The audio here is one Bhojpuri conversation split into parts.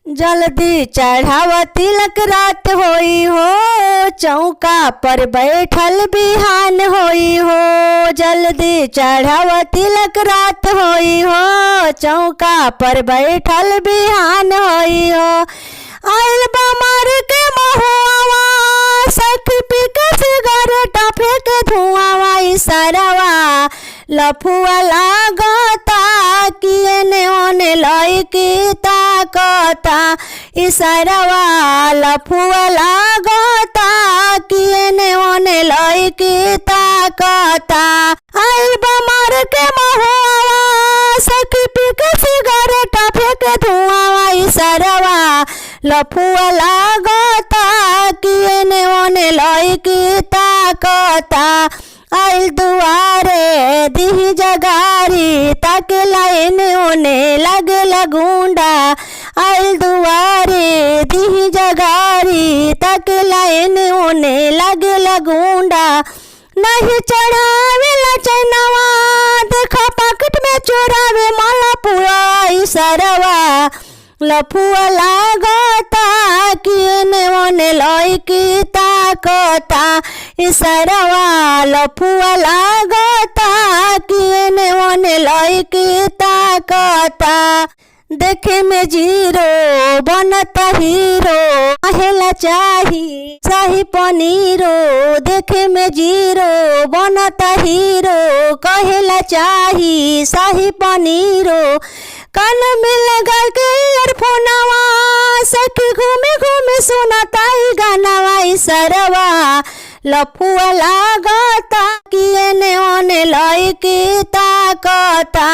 जल्दी चढ़ाव तिलक रात होई हो, चौका पर बैठल बिहान होई हो। जल्दी चढ़ाव तिलक रात होई हो, चौका पर बैठल बिहान होई हो। आइल बमर के महुआ, सखी पी के सिगरेट फेंक धुआं, इसरवा लफुआ लागता किए ने ओने लईकी ताकता। इसरवा लफुआ लागता किए ने ओने लईकी ताकता। आइल बमर के महुआ, सखी पी के सिगरेट फेंक धुआं, इसरवा लफुआ लागता किए ने ओने लईकी ताकता। आइल दुआरे दिही जगारी, ताके लाइन ओने लगे लगुंडा। आइल दुआरे दिही जगारी, ताके लाइन ओने लगे लगुंडा। नहीं चढ़ावे ला चैनवा, देखा पॉकेट में चोरावे माला पुआ। इसरवा लफुआ लागता किए ने ओने लईकी ताकता। इसरवा लफुआ लागता किए ने ओने लईकी ताकता। देखे में जीरो बनता हीरो, कहेला चाही शाही पनीरो। देखे में जीरो बनता हीरो, कहेला चाही शाही पनीरो। कान में लगा के ईयरफोनवा, सखी घूमे घूमे सुनता ही गानावा। इसरवा लफुआ लागता किए ने ओने लईकी ताकता।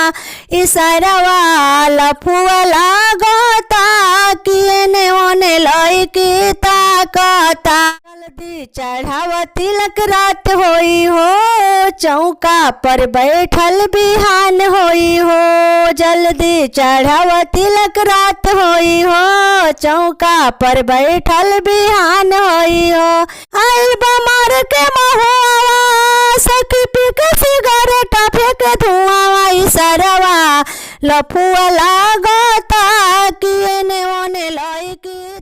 इसरवा लफुआ लागता किए ने ओने लईकी ताकता। जल्दी चढ़ाव तिलक रात होई हो, चौका पर बैठल बिहान होई हो। जल्दी चढ़ाव तिलक रात होई हो, चौका पर बैठल बिहान होई हो। आइल बमर के महुआ, सखी पी के सिगरेट फेंक धुआं। इसरवा लफुआ लागता किए ने ओने लईकी